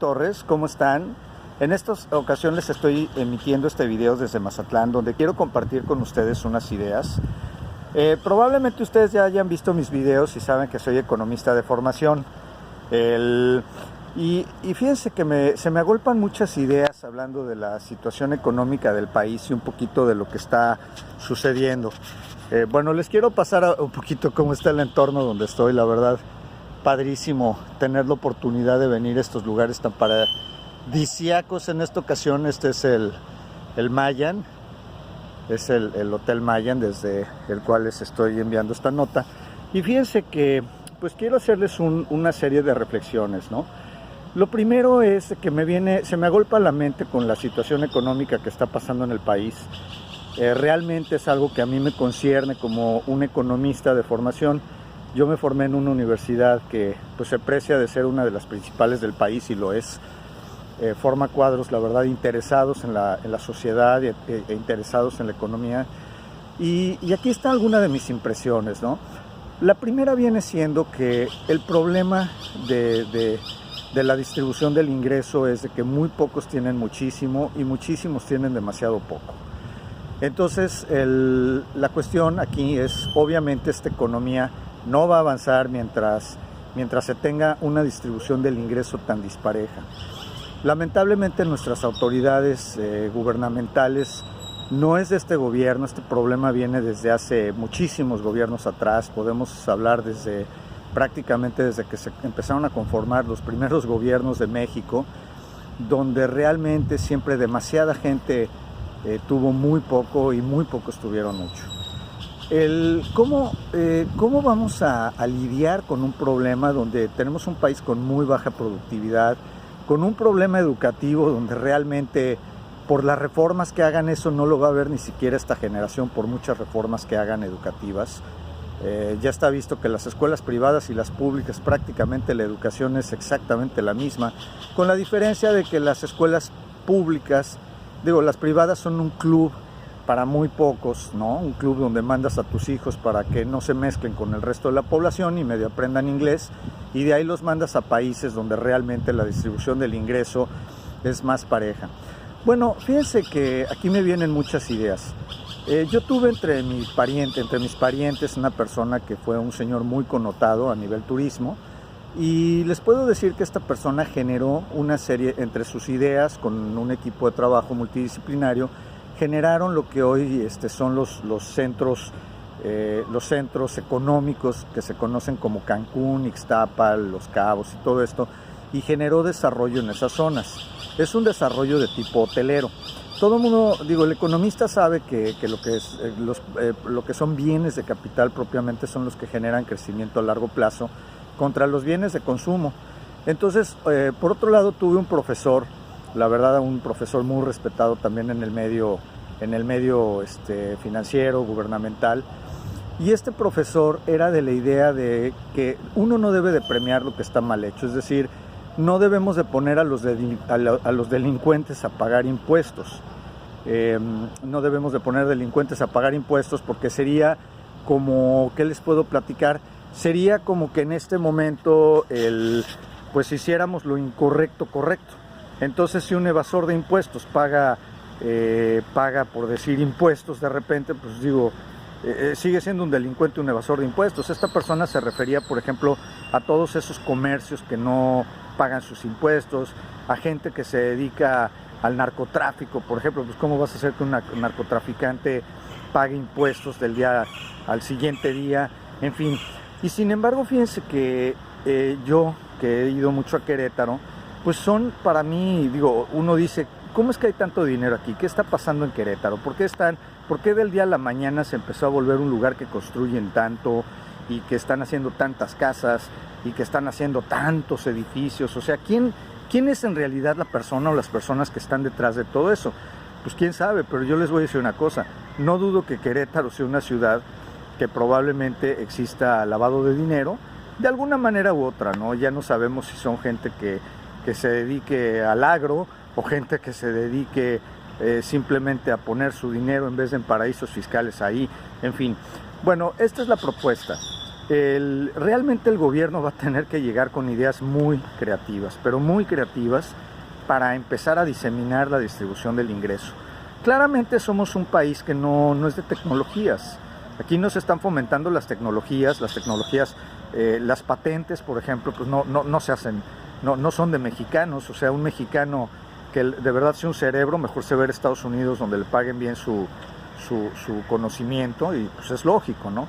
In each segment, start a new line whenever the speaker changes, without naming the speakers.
Torres, ¿cómo están? En esta ocasión les estoy emitiendo este video desde Mazatlán, donde quiero compartir con ustedes unas ideas. Probablemente ustedes ya hayan visto mis videos y saben que soy economista de formación. Y fíjense que se me agolpan muchas ideas hablando de la situación económica del país y un poquito de lo que está sucediendo. Bueno, les quiero pasar un poquito cómo está el entorno donde estoy, la verdad. Padrísimo tener la oportunidad de venir a estos lugares tan paradisíacos. En esta ocasión este es el Mayan, es el Hotel Mayan desde el cual les estoy enviando esta nota. Y fíjense que pues quiero hacerles una serie de reflexiones, ¿no? Lo primero es que se me agolpa la mente con la situación económica que está pasando en el país. Realmente es algo que a mí me concierne como un economista de formación. Yo me formé en una universidad que pues, se precia de ser una de las principales del país y lo es. Forma cuadros, la verdad, interesados en la sociedad e interesados en la economía. Y aquí está alguna de mis impresiones, ¿no? La primera viene siendo que el problema de la distribución del ingreso es de que muy pocos tienen muchísimo y muchísimos tienen demasiado poco. Entonces, la cuestión aquí es, obviamente, esta economía no va a avanzar mientras se tenga una distribución del ingreso tan dispareja. Lamentablemente nuestras autoridades gubernamentales, no es de este gobierno, este problema viene desde hace muchísimos gobiernos atrás. Podemos hablar prácticamente desde que se empezaron a conformar los primeros gobiernos de México, donde realmente siempre demasiada gente tuvo muy poco y muy pocos tuvieron mucho. ¿Cómo vamos a lidiar con un problema donde tenemos un país con muy baja productividad, con un problema educativo donde realmente por las reformas que hagan eso no lo va a ver ni siquiera esta generación, por muchas reformas que hagan educativas? Ya está visto que las escuelas privadas y las públicas prácticamente la educación es exactamente la misma, con la diferencia de que las escuelas públicas, las privadas son un club para muy pocos, ¿no? Un club donde mandas a tus hijos para que no se mezclen con el resto de la población y medio aprendan inglés, y de ahí los mandas a países donde realmente la distribución del ingreso es más pareja. Bueno, fíjense que aquí me vienen muchas ideas. Yo tuve entre mis parientes una persona que fue un señor muy connotado a nivel turismo, y les puedo decir que esta persona generó una serie, entre sus ideas, con un equipo de trabajo multidisciplinario, generaron lo que hoy son los centros económicos que se conocen como Cancún, Ixtapa, Los Cabos y todo esto, y generó desarrollo en esas zonas. Es un desarrollo de tipo hotelero. Todo el mundo, el economista sabe que lo que son bienes de capital propiamente son los que generan crecimiento a largo plazo contra los bienes de consumo. Entonces, por otro lado, tuve un profesor, la verdad, un profesor muy respetado también en el medio financiero, gubernamental, y este profesor era de la idea de que uno no debe de premiar lo que está mal hecho, es decir, no debemos de poner a los delincuentes a pagar impuestos. No debemos de poner delincuentes a pagar impuestos porque sería como, ¿qué les puedo platicar? Sería como que en este momento pues hiciéramos lo incorrecto correcto. Entonces, si un evasor de impuestos paga por decir impuestos de repente, pues sigue siendo un delincuente, un evasor de impuestos. Esta persona se refería, por ejemplo, a todos esos comercios que no pagan sus impuestos, a gente que se dedica al narcotráfico, por ejemplo. Pues ¿cómo vas a hacer que un narcotraficante pague impuestos del día al siguiente día? En fin. Y sin embargo, fíjense que yo, que he ido mucho a Querétaro, pues son para mí, uno dice, ¿cómo es que hay tanto dinero aquí? ¿Qué está pasando en Querétaro? ¿Por qué del día a la mañana se empezó a volver un lugar que construyen tanto y que están haciendo tantas casas y que están haciendo tantos edificios? O sea, ¿quién es en realidad la persona o las personas que están detrás de todo eso? Pues quién sabe, pero yo les voy a decir una cosa. No dudo que Querétaro sea una ciudad que probablemente exista lavado de dinero, de alguna manera u otra, ¿no? Ya no sabemos si son gente que se dedique al agro o gente que se dedique simplemente a poner su dinero en vez de en paraísos fiscales ahí, en fin. Bueno, esta es la propuesta. Realmente el gobierno va a tener que llegar con ideas muy creativas, pero muy creativas, para empezar a diseminar la distribución del ingreso. Claramente somos un país que no es de tecnologías. Aquí no se están fomentando las tecnologías, las patentes, por ejemplo, pues no se hacen, no son de mexicanos. O sea, un mexicano que de verdad sea un cerebro, mejor se ve en Estados Unidos, donde le paguen bien su conocimiento, y pues es lógico, ¿no?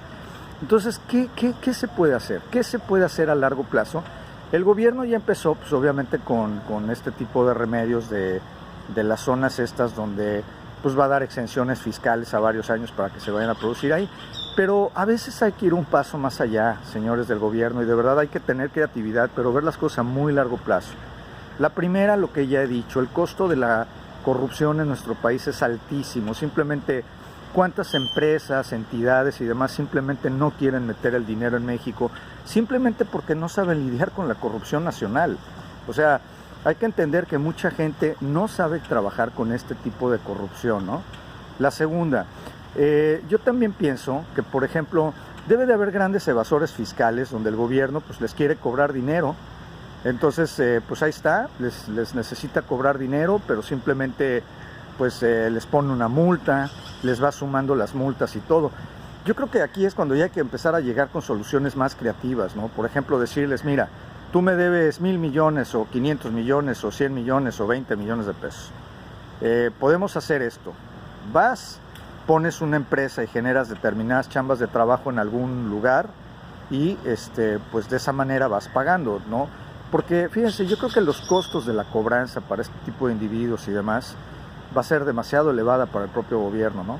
Entonces, ¿qué se puede hacer? ¿Qué se puede hacer a largo plazo? El gobierno ya empezó, pues obviamente con este tipo de remedios de las zonas estas donde pues va a dar exenciones fiscales a varios años para que se vayan a producir ahí. Pero a veces hay que ir un paso más allá, señores del gobierno, y de verdad hay que tener creatividad, pero ver las cosas a muy largo plazo. La primera, lo que ya he dicho, el costo de la corrupción en nuestro país es altísimo. Simplemente, ¿cuántas empresas, entidades y demás simplemente no quieren meter el dinero en México? Simplemente porque no saben lidiar con la corrupción nacional. O sea, hay que entender que mucha gente no sabe trabajar con este tipo de corrupción, ¿no? La segunda, yo también pienso que, por ejemplo, debe de haber grandes evasores fiscales donde el gobierno pues les quiere cobrar dinero. Entonces, pues ahí está, les necesita cobrar dinero, pero simplemente pues les pone una multa, les va sumando las multas y todo. Yo creo que aquí es cuando ya hay que empezar a llegar con soluciones más creativas, ¿no? Por ejemplo, decirles, mira, tú me debes 1,000 millones o 500 millones o 100 millones o 20 millones de pesos. Podemos hacer esto. Vas, pones una empresa y generas determinadas chambas de trabajo en algún lugar y pues de esa manera vas pagando, ¿no? Porque fíjense, yo creo que los costos de la cobranza para este tipo de individuos y demás va a ser demasiado elevada para el propio gobierno, ¿no?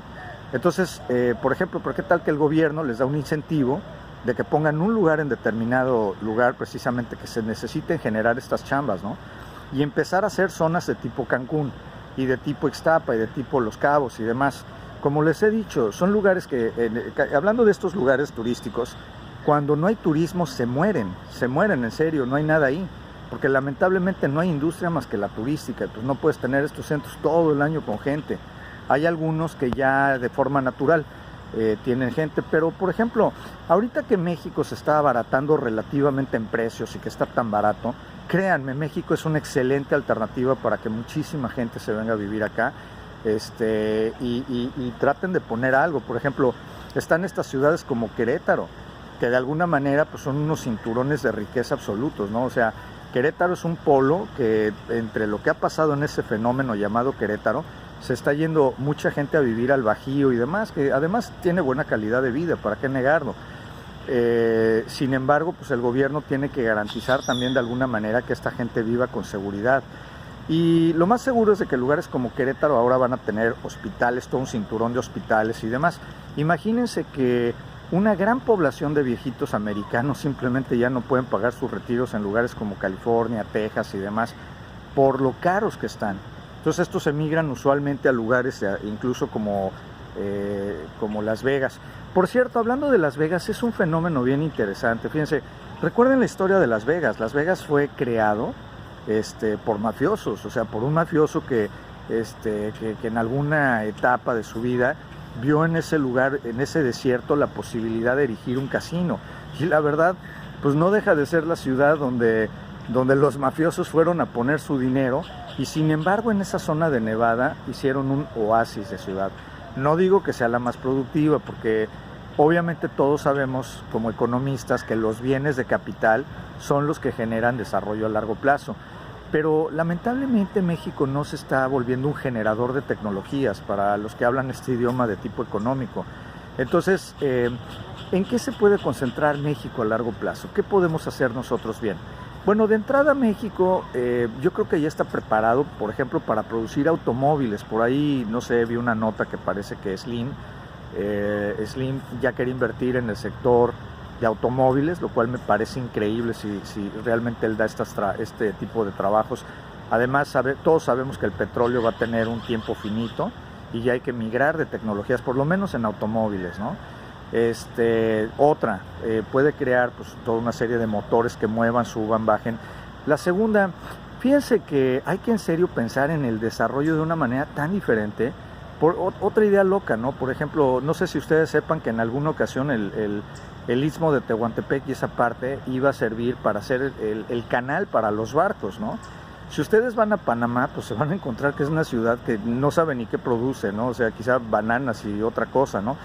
Entonces, por ejemplo, ¿por qué tal que el gobierno les da un incentivo de que pongan un lugar en determinado lugar precisamente que se necesiten generar estas chambas, ¿no? Y empezar a hacer zonas de tipo Cancún y de tipo Ixtapa y de tipo Los Cabos y demás. Como les he dicho, son lugares que, hablando de estos lugares turísticos, cuando no hay turismo se mueren en serio, no hay nada ahí, porque lamentablemente no hay industria más que la turística. Pues no puedes tener estos centros todo el año con gente. Hay algunos que ya de forma natural tienen gente, pero por ejemplo, ahorita que México se está abaratando relativamente en precios y que está tan barato, créanme, México es una excelente alternativa para que muchísima gente se venga a vivir acá, y traten de poner algo. Por ejemplo, están estas ciudades como Querétaro, que de alguna manera pues son unos cinturones de riqueza absolutos, ¿no? O sea, Querétaro es un polo que, entre lo que ha pasado en ese fenómeno llamado Querétaro, se está yendo mucha gente a vivir al Bajío y demás, que además tiene buena calidad de vida, ¿para qué negarlo? Sin embargo, pues el gobierno tiene que garantizar también de alguna manera que esta gente viva con seguridad. Y lo más seguro es de que lugares como Querétaro ahora van a tener hospitales, todo un cinturón de hospitales y demás. Imagínense que una gran población de viejitos americanos simplemente ya no pueden pagar sus retiros en lugares como California, Texas y demás, por lo caros que están. Entonces estos emigran usualmente a lugares incluso como Las Vegas. Por cierto, hablando de Las Vegas, es un fenómeno bien interesante. Fíjense, recuerden la historia de Las Vegas. Las Vegas fue creado por mafiosos, o sea, por un mafioso que en alguna etapa de su vida vio en ese lugar, en ese desierto, la posibilidad de erigir un casino. Y la verdad, pues no deja de ser la ciudad donde los mafiosos fueron a poner su dinero, y sin embargo en esa zona de Nevada hicieron un oasis de ciudad. No digo que sea la más productiva, porque obviamente todos sabemos como economistas que los bienes de capital son los que generan desarrollo a largo plazo, pero lamentablemente México no se está volviendo un generador de tecnologías para los que hablan este idioma de tipo económico. Entonces, ¿en qué se puede concentrar México a largo plazo? ¿Qué podemos hacer nosotros bien? Bueno, de entrada México, yo creo que ya está preparado, por ejemplo, para producir automóviles. Por ahí, no sé, vi una nota que parece que Slim ya quiere invertir en el sector de automóviles, lo cual me parece increíble si realmente él da este tipo de trabajos. Además, todos sabemos que el petróleo va a tener un tiempo finito y ya hay que migrar de tecnologías, por lo menos en automóviles, ¿no? Puede crear pues toda una serie de motores que muevan, suban, bajen. La segunda, fíjense que hay que en serio pensar en el desarrollo de una manera tan diferente Otra idea loca, ¿no? Por ejemplo, no sé si ustedes sepan que en alguna ocasión el istmo de Tehuantepec y esa parte iba a servir para hacer el canal para los barcos, ¿no? Si ustedes van a Panamá, pues se van a encontrar que es una ciudad que no sabe ni qué produce, ¿no? O sea, quizá bananas y otra cosa, ¿no?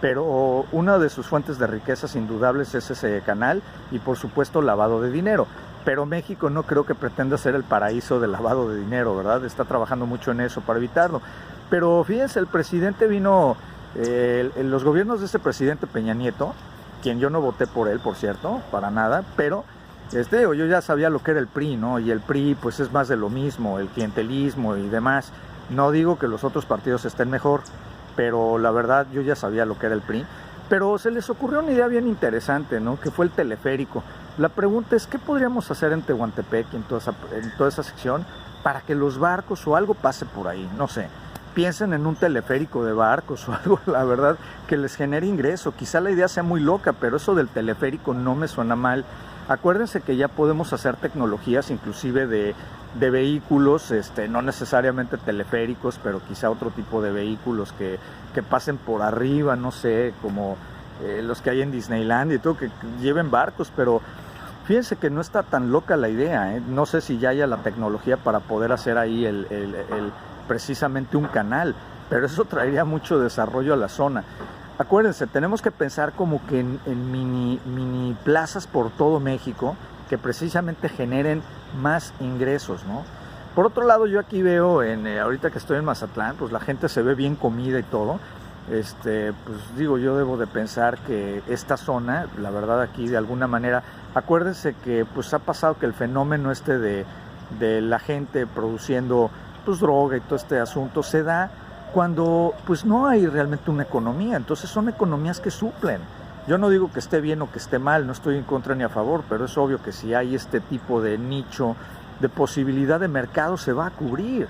Pero una de sus fuentes de riquezas indudables es ese canal y por supuesto lavado de dinero. Pero México no creo que pretenda ser el paraíso del lavado de dinero, ¿verdad? Está trabajando mucho en eso para evitarlo. Pero fíjense, el presidente vino, en los gobiernos de ese presidente Peña Nieto, quien yo no voté por él, por cierto, para nada, pero yo ya sabía lo que era el PRI, ¿no? Y el PRI pues es más de lo mismo, el clientelismo y demás. No digo que los otros partidos estén mejor, pero la verdad yo ya sabía lo que era el PRI. Pero se les ocurrió una idea bien interesante, ¿no? Que fue el teleférico. La pregunta es, ¿qué podríamos hacer en Tehuantepec, en toda esa sección, para que los barcos o algo pase por ahí? No sé, piensen en un teleférico de barcos o algo, la verdad, que les genere ingreso. Quizá la idea sea muy loca, pero eso del teleférico no me suena mal. Acuérdense que ya podemos hacer tecnologías inclusive de vehículos, no necesariamente teleféricos, pero quizá otro tipo de vehículos que pasen por arriba, no sé, como los que hay en Disneyland y todo, que lleven barcos, pero fíjense que no está tan loca la idea, ¿eh? No sé si ya haya la tecnología para poder hacer ahí precisamente un canal, pero eso traería mucho desarrollo a la zona. Acuérdense, tenemos que pensar como que en mini plazas por todo México que precisamente generen más ingresos, ¿no? Por otro lado, yo aquí veo, ahorita que estoy en Mazatlán, pues la gente se ve bien comida y todo. Pues digo, yo debo de pensar que esta zona, la verdad aquí de alguna manera, acuérdense que pues ha pasado que el fenómeno de la gente produciendo pues droga y todo este asunto se da cuando pues no hay realmente una economía. Entonces son economías que suplen. Yo no digo que esté bien o que esté mal, no estoy en contra ni a favor, pero es obvio que si hay este tipo de nicho, de posibilidad de mercado, se va a cubrir.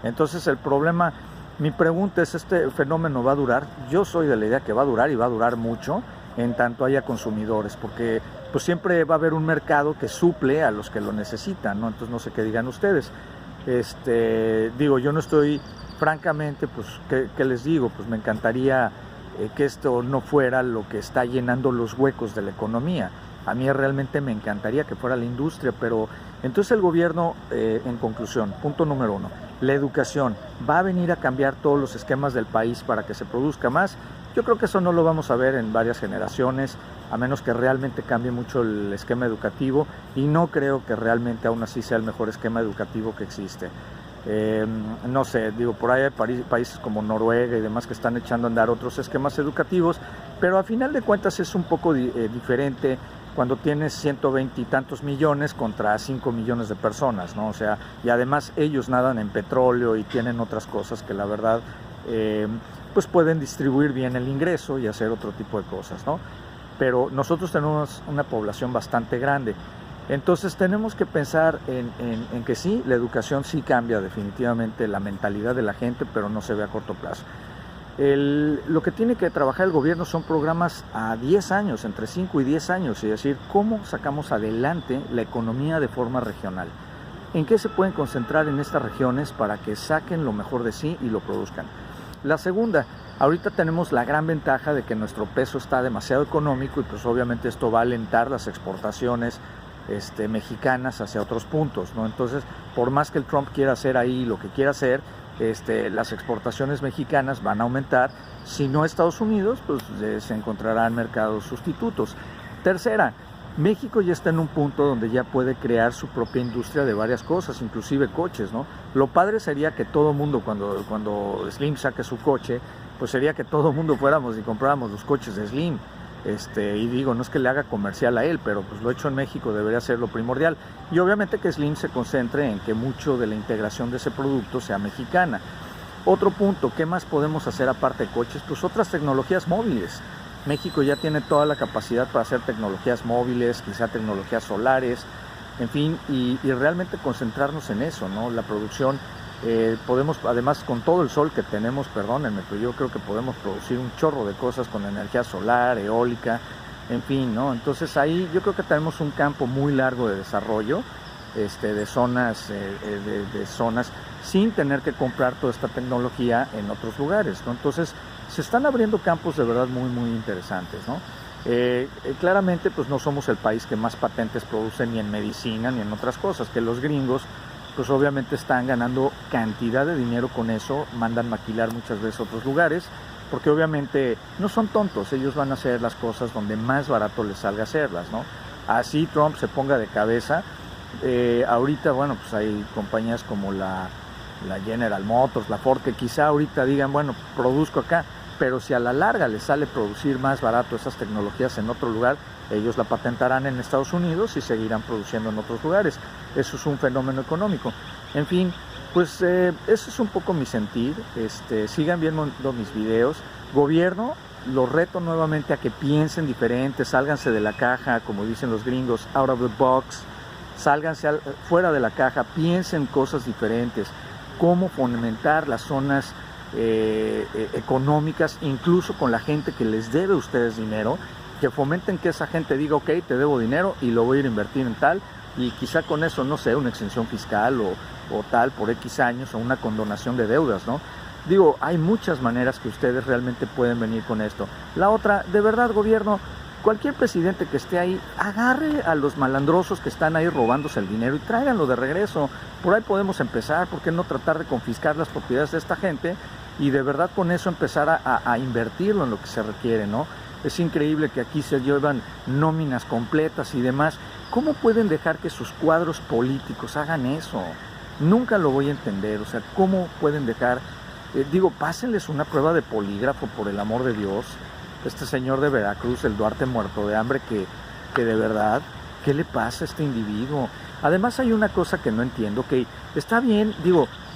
Entonces el problema, mi pregunta es, ¿este fenómeno va a durar? Yo soy de la idea que va a durar y va a durar mucho en tanto haya consumidores, porque pues siempre va a haber un mercado que suple a los que lo necesitan, ¿no? Entonces no sé qué digan ustedes. Digo, yo no estoy, francamente, pues, ¿qué les digo? Pues me encantaría que esto no fuera lo que está llenando los huecos de la economía. A mí realmente me encantaría que fuera la industria, pero entonces el gobierno, en conclusión, punto número 1, la educación, ¿va a venir a cambiar todos los esquemas del país para que se produzca más? Yo creo que eso no lo vamos a ver en varias generaciones, a menos que realmente cambie mucho el esquema educativo, y no creo que realmente aún así sea el mejor esquema educativo que existe. No sé, digo, por ahí hay países como Noruega y demás que están echando a andar otros esquemas educativos, pero a final de cuentas es un poco diferente cuando tienes 120 y tantos millones contra 5 millones de personas, ¿no? O sea, y además ellos nadan en petróleo y tienen otras cosas que la verdad pues pueden distribuir bien el ingreso y hacer otro tipo de cosas, ¿no? Pero nosotros tenemos una población bastante grande. Entonces tenemos que pensar en que sí, la educación sí cambia definitivamente la mentalidad de la gente, pero no se ve a corto plazo. Lo que tiene que trabajar el gobierno son programas a 10 años, entre 5 y 10 años, y decir cómo sacamos adelante la economía de forma regional. ¿En qué se pueden concentrar en estas regiones para que saquen lo mejor de sí y lo produzcan? La segunda, ahorita tenemos la gran ventaja de que nuestro peso está demasiado económico y pues obviamente esto va a alentar las exportaciones mexicanas hacia otros puntos, ¿no? Entonces, por más que el Trump quiera hacer ahí lo que quiera hacer, las exportaciones mexicanas van a aumentar. Si no Estados Unidos, pues se encontrarán mercados sustitutos. Tercera, México ya está en un punto donde ya puede crear su propia industria de varias cosas, inclusive coches, ¿no? Lo padre sería que todo mundo, cuando Slim saque su coche, pues sería que todo mundo fuéramos y compráramos los coches de Slim. Y digo, no es que le haga comercial a él, pero pues lo hecho en México debería ser lo primordial. Y obviamente que Slim se concentre en que mucho de la integración de ese producto sea mexicana. Otro punto, ¿qué más podemos hacer aparte de coches? Pues otras tecnologías móviles. México ya tiene toda la capacidad para hacer tecnologías móviles, quizá tecnologías solares, en fin, y realmente concentrarnos en eso, ¿no? La producción, podemos, además con todo el sol que tenemos, perdónenme, pero yo creo que podemos producir un chorro de cosas con energía solar, eólica, en fin, ¿no? Entonces ahí yo creo que tenemos un campo muy largo de desarrollo de zonas, de zonas sin tener que comprar toda esta tecnología en otros lugares, ¿no? Entonces se están abriendo campos de verdad muy, muy interesantes, ¿no? Claramente pues no somos el país que más patentes produce ni en medicina ni en otras cosas, que los gringos pues obviamente están ganando cantidad de dinero con eso, mandan maquilar muchas veces a otros lugares, porque obviamente no son tontos, ellos van a hacer las cosas donde más barato les salga hacerlas, ¿no? Así Trump se ponga de cabeza. Ahorita, bueno, pues hay compañías como la General Motors, la Ford, que quizá ahorita digan, bueno, produzco acá, pero si a la larga les sale producir más barato esas tecnologías en otro lugar, ellos la patentarán en Estados Unidos y seguirán produciendo en otros lugares. Eso es un fenómeno económico. En fin, pues eso es un poco mi sentir. Sigan viendo mis videos. Gobierno, los reto nuevamente a que piensen diferente, sálganse de la caja, como dicen los gringos, out of the box. Sálganse fuera de la caja, piensen cosas diferentes, cómo fomentar las zonas económicas, incluso con la gente que les debe a ustedes dinero, que fomenten que esa gente diga, ok, te debo dinero y lo voy a ir a invertir en tal, y quizá con eso, no sé, una exención fiscal o tal por X años, o una condonación de deudas, ¿no? Digo, hay muchas maneras que ustedes realmente pueden venir con esto. La otra, de verdad, gobierno, cualquier presidente que esté ahí, agarre a los malandrosos que están ahí robándose el dinero y tráiganlo de regreso. Por ahí podemos empezar. ¿Por qué no tratar de confiscar las propiedades de esta gente y de verdad con eso empezar a invertirlo en lo que se requiere, ¿no? Es increíble que aquí se llevan nóminas completas y demás. ¿Cómo pueden dejar que sus cuadros políticos hagan eso? Nunca lo voy a entender. O sea, ¿cómo pueden dejar? Pásenles una prueba de polígrafo, por el amor de Dios. Este señor de Veracruz, el Duarte muerto de hambre, que de verdad, ¿qué le pasa a este individuo? Además hay una cosa que no entiendo, que está bien,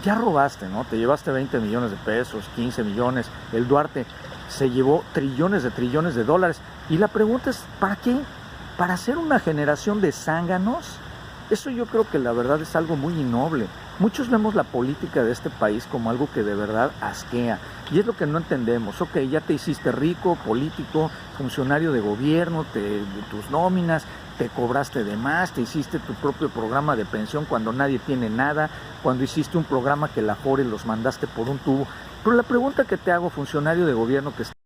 ya robaste, ¿no? Te llevaste 20 millones de pesos, 15 millones, el Duarte se llevó trillones de dólares. Y la pregunta es, ¿para qué? ¿Para hacer una generación de zánganos? Eso yo creo que la verdad es algo muy innoble. Muchos vemos la política de este país como algo que de verdad asquea. Y es lo que no entendemos. Ok, ya te hiciste rico, político, funcionario de gobierno, tus nóminas, te cobraste de más, te hiciste tu propio programa de pensión cuando nadie tiene nada, cuando hiciste un programa que la Afore los mandaste por un tubo. Pero la pregunta que te hago, funcionario de gobierno que